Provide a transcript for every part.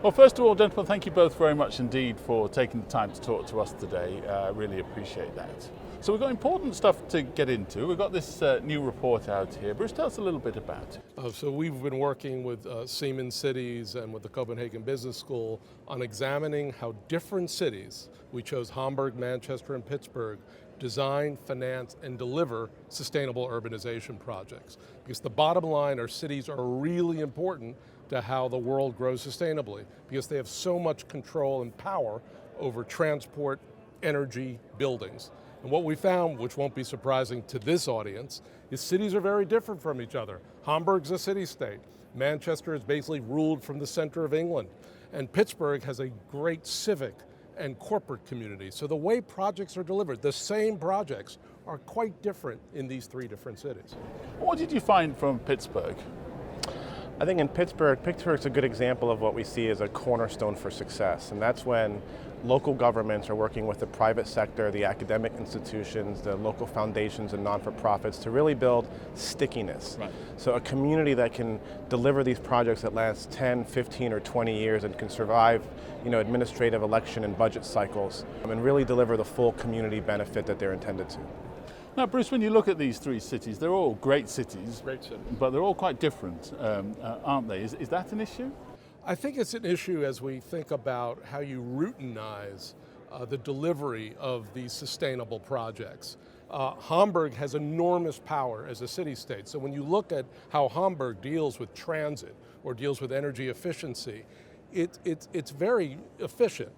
Well, first of all, gentlemen, thank you both very much indeed for taking the time to talk to us today. Really appreciate that. So we've got important stuff to get into. We've got this new report out here. Bruce, tell us a little bit about it. So we've been working with Siemens cities and with the Copenhagen Business School on examining how different cities, we chose Hamburg, Manchester, and Pittsburgh, design, finance, and deliver sustainable urbanization projects. Because the bottom line, our cities are really important to how the world grows sustainably, because they have so much control and power over transport, energy, buildings. And what we found, which won't be surprising to this audience, is cities are very different from each other. Hamburg's a city-state. Manchester is basically ruled from the center of England. And Pittsburgh has a great civic and corporate community. So the way projects are delivered, the same projects, are quite different in these three different cities. What did you find from Pittsburgh? I think in Pittsburgh's a good example of what we see as a cornerstone for success, and that's when local governments are working with the private sector, the academic institutions, the local foundations and non-for-profits to really build stickiness. Right. So a community that can deliver these projects that last 10, 15, or 20 years and can survive, administrative election and budget cycles and really deliver the full community benefit that they're intended to. Now, Bruce, when you look at these three cities, they're all great cities, but they're all quite different, aren't they? Is that an issue? I think it's an issue as we think about how you routinize the delivery of these sustainable projects. Hamburg has enormous power as a city-state. So when you look at how Hamburg deals with transit or deals with energy efficiency, it's very efficient.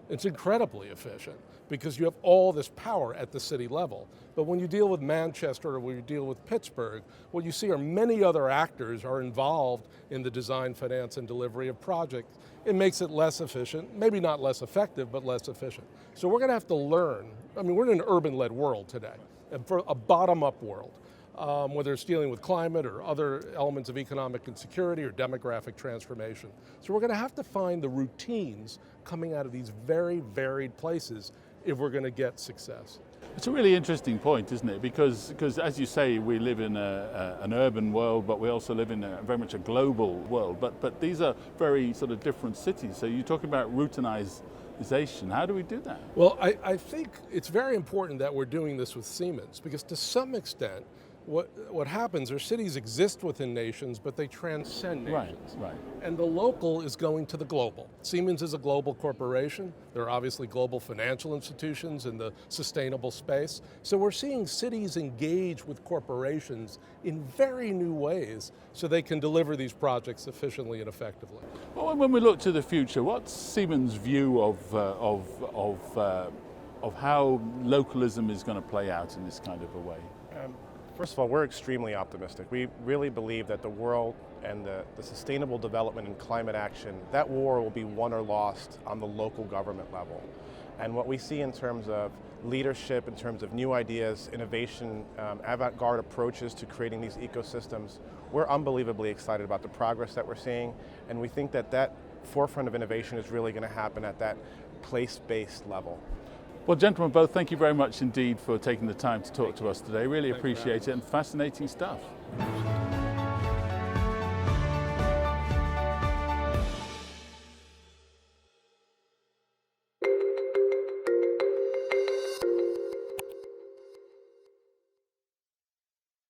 It's incredibly efficient because you have all this power at the city level. But when you deal with Manchester or when you deal with Pittsburgh, what you see are many other actors are involved in the design, finance, and delivery of projects. It makes it less efficient, maybe not less effective, but less efficient. So we're going to have to learn. I mean, we're in an urban-led world today, and for a bottom-up world. Whether it's dealing with climate or other elements of economic insecurity or demographic transformation. So we're going to have to find the routines coming out of these very varied places if we're going to get success. It's a really interesting point, isn't it? Because as you say, we live in an urban world, but we also live in very much a global world. But these are very sort of different cities. So you're talking about routinization. How do we do that? Well, I think it's very important that we're doing this with Siemens, because to some extent, what happens are cities exist within nations, but they transcend nations. Right. And the local is going to the global. Siemens is a global corporation. There are obviously global financial institutions in the sustainable space. So we're seeing cities engage with corporations in very new ways so they can deliver these projects efficiently and effectively. Well, when we look to the future, what's Siemens' view of how localism is going to play out in this kind of a way? First of all, we're extremely optimistic. We really believe that the world and the sustainable development and climate action, that war will be won or lost on the local government level. And what we see in terms of leadership, in terms of new ideas, innovation, avant-garde approaches to creating these ecosystems, we're unbelievably excited about the progress that we're seeing. And we think that that forefront of innovation is really going to happen at that place-based level. Well, gentlemen, both, thank you very much indeed for taking the time to talk to us today. Really appreciate it, and fascinating stuff.